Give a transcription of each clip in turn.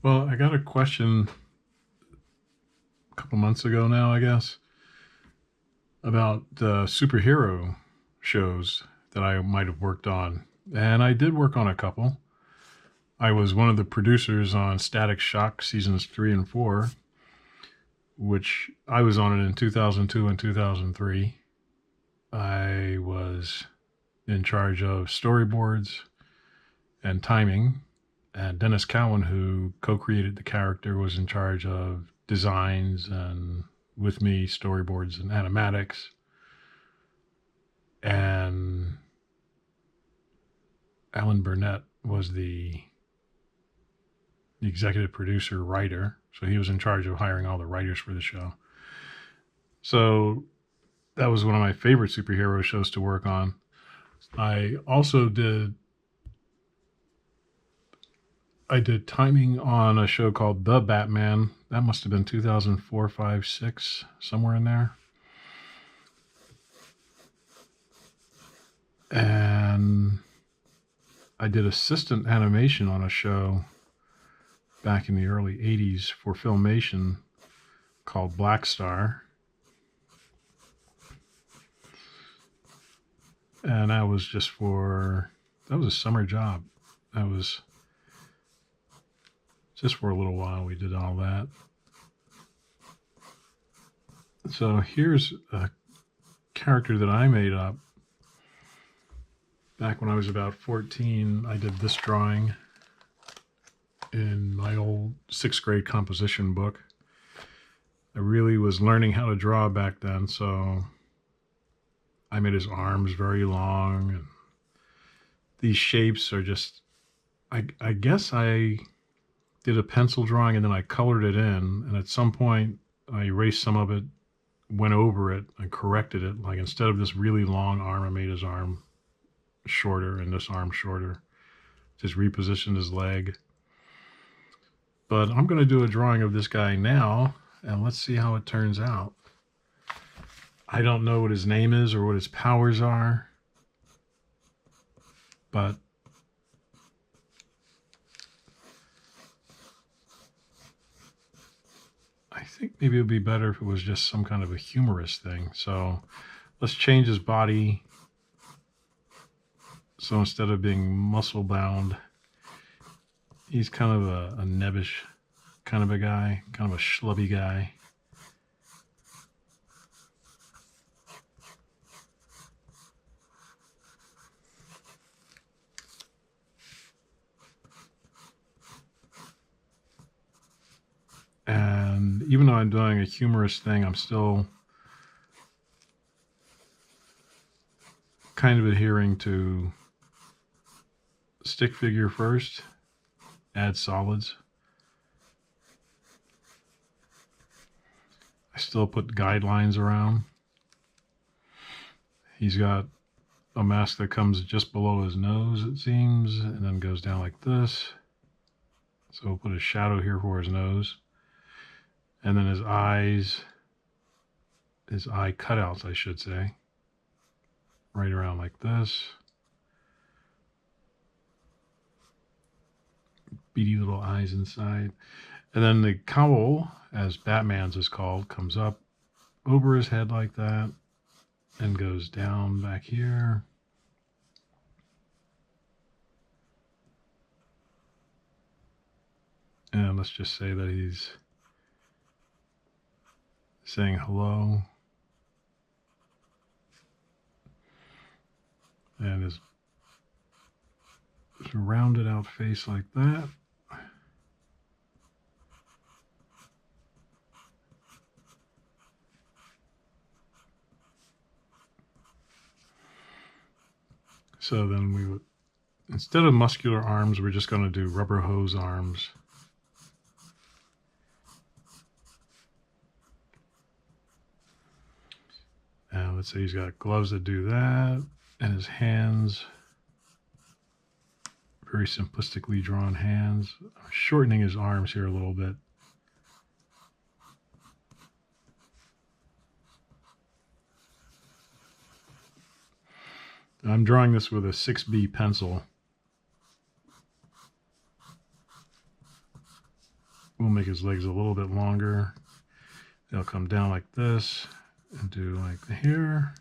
Well, I got a question a couple months ago now, I guess, about superhero shows that I might have worked on. And I did work on a couple. I was one of the producers on Static Shock seasons 3 and 4, which I was on it in 2002 and 2003. I was in charge of storyboards and timing. And Dennis Cowan, who co created the character, was in charge of designs and with me storyboards and animatics. And Alan Burnett was the executive producer writer. So he was in charge of hiring all the writers for the show. So that was one of my favorite superhero shows to work on. I did timing on a show called The Batman. That must have been 2004, 5, 6, somewhere in there. And I did assistant animation on a show back in the early 80s for Filmation called Black Star. And that was that was a summer job. That was just for a little while we did all that. So here's a character that I made up. Back when I was about 14, I did this drawing in my old 6th grade composition book. I really was learning how to draw back then, so I made his arms very long. And these shapes are just, I guess I did a pencil drawing and then I colored it in. And at some point, I erased some of it, went over it, and corrected it. Like instead of this really long arm, I made his arm shorter and this arm shorter. Just repositioned his leg. But I'm going to do a drawing of this guy now, and let's see how it turns out. I don't know what his name is or what his powers are, but I think maybe it would be better if it was just some kind of a humorous thing. So let's change his body. So instead of being muscle bound, he's kind of a nebbish kind of a guy, kind of a schlubby guy. And even though I'm doing a humorous thing, I'm still kind of adhering to stick figure first, add solids. I still put guidelines around. He's got a mask that comes just below his nose, it seems, and then goes down like this. So we'll put a shadow here for his nose. And then his eyes, his eye cutouts, I should say, right around like this. Beady little eyes inside. And then the cowl, as Batman's is called, comes up over his head like that and goes down back here. And let's just say that he's saying hello. And his rounded out face like that. So then we would, instead of muscular arms, we're just going to do rubber hose arms. And let's say he's got gloves that do that, and his hands, very simplistically drawn hands. I'm shortening his arms here a little bit. I'm drawing this with a 6B pencil. We'll make his legs a little bit longer. They'll come down like this and do like here.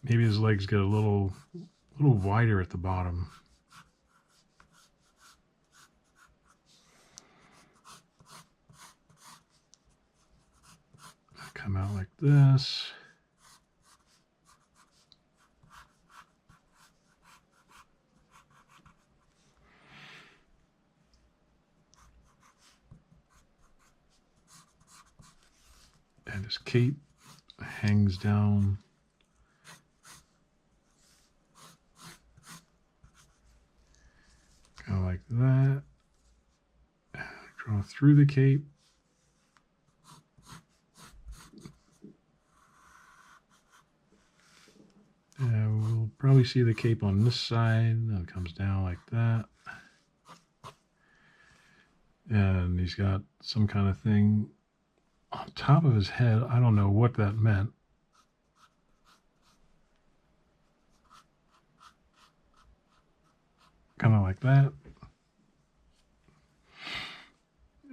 Maybe his legs get a little wider at the bottom. Come out like this. And his cape hangs down. Go like that. Draw through the cape. And we'll probably see the cape on this side. Then it comes down like that. And he's got some kind of thing on top of his head. I don't know what that meant. Kind of like that.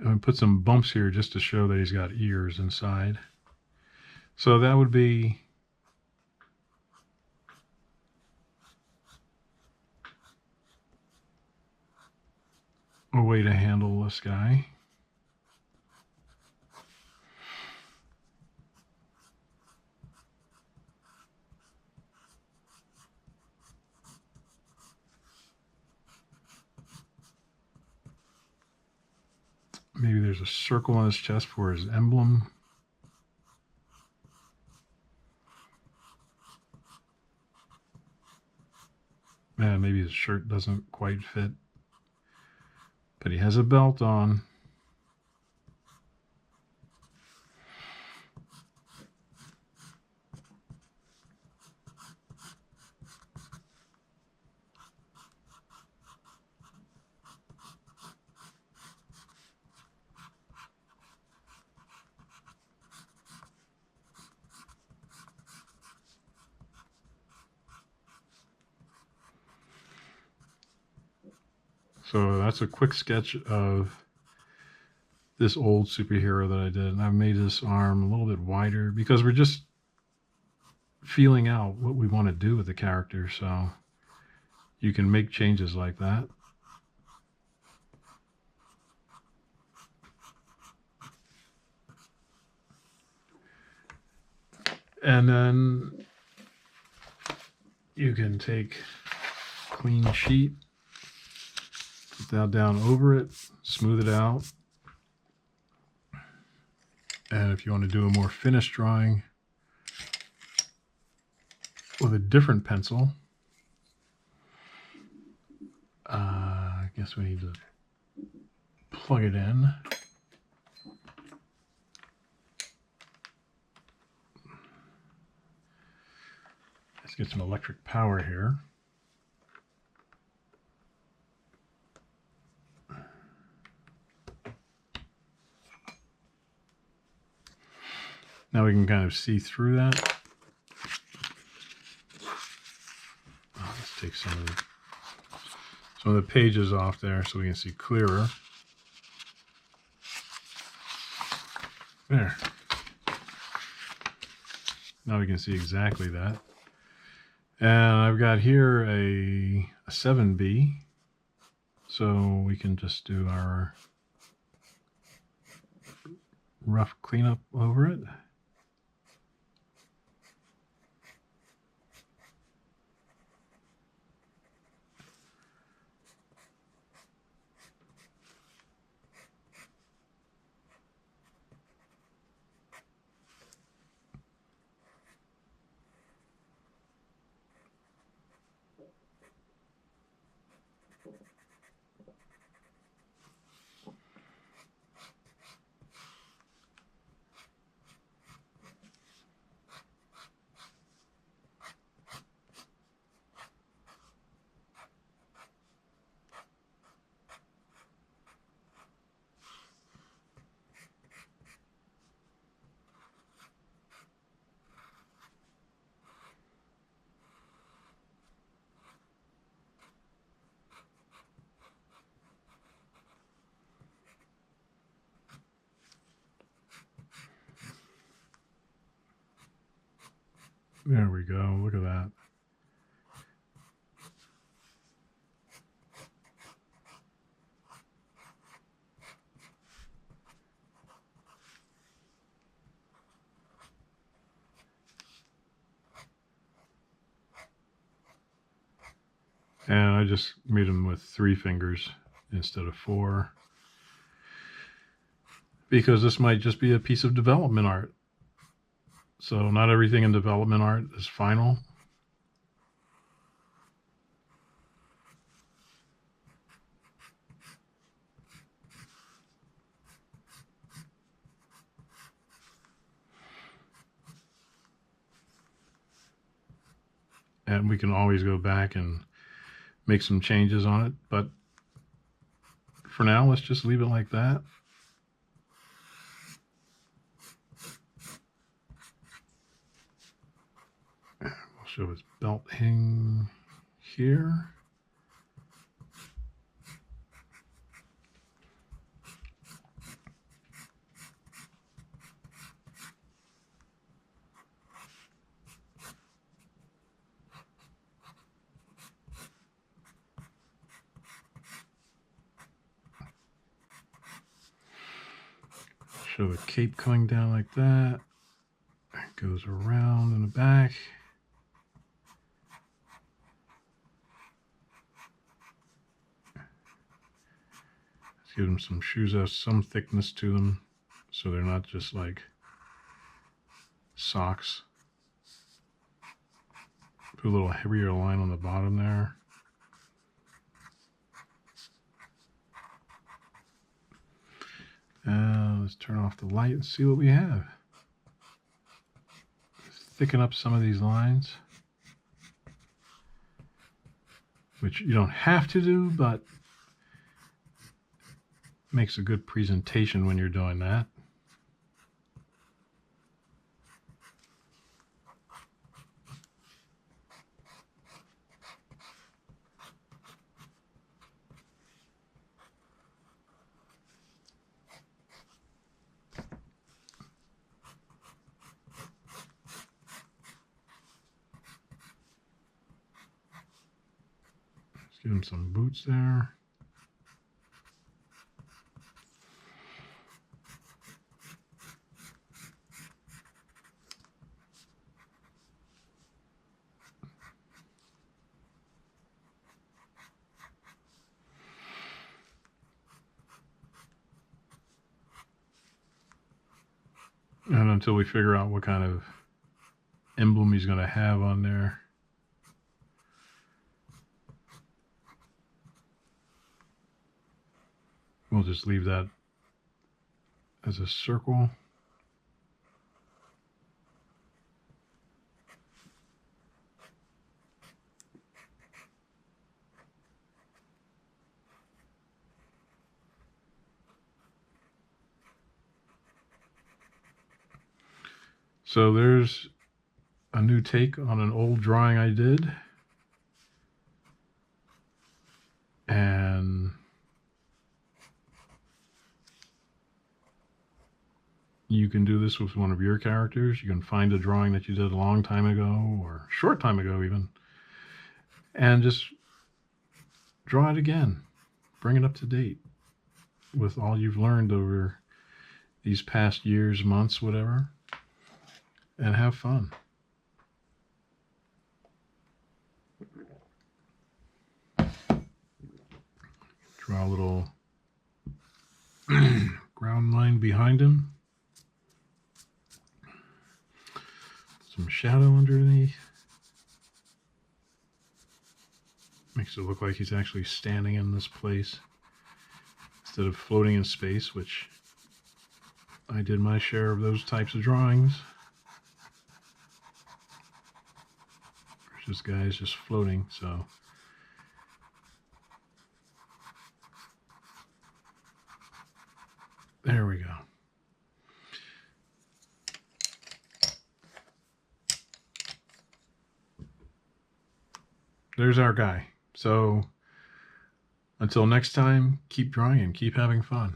And put some bumps here just to show that he's got ears inside. So that would be a way to handle this guy. Maybe there's a circle on his chest for his emblem. Man, maybe his shirt doesn't quite fit. But he has a belt on. So that's a quick sketch of this old superhero that I did. And I've made this arm a little bit wider because we're just feeling out what we want to do with the character. So you can make changes like that. And then you can take a clean sheet, put that down over it, smooth it out. And if you want to do a more finished drawing with a different pencil, I guess we need to plug it in. Let's get some electric power here. Now we can kind of see through that. Oh, let's take some of the pages off there so we can see clearer. There. Now we can see exactly that. And I've got here a 7B. So we can just do our rough cleanup over it. There we go. Look at that. And I just made them with 3 fingers instead of 4. Because this might just be a piece of development art. So not everything in development art is final. And we can always go back and make some changes on it. But for now, let's just leave it like that. We'll show his belt hang here. Show a cape coming down like that. It goes around in the back. Let's give them some shoes that have some thickness to them, so they're not just like socks. Put a little heavier line on the bottom there. Let's turn off the light and see what we have. Thicken up some of these lines, which you don't have to do, but makes a good presentation when you're doing that. Give him some boots there. And until we figure out what kind of emblem he's going to have on there. We'll just leave that as a circle. So there's a new take on an old drawing I did. And you can do this with one of your characters. You can find a drawing that you did a long time ago or a short time ago even, and just draw it again. Bring it up to date with all you've learned over these past years, months, whatever, and have fun. Draw a little ground line behind him. Some shadow underneath. Makes it look like he's actually standing in this place instead of floating in space, which I did my share of those types of drawings. This guy is just floating, so there we go. There's our guy. So until next time, keep drawing and keep having fun.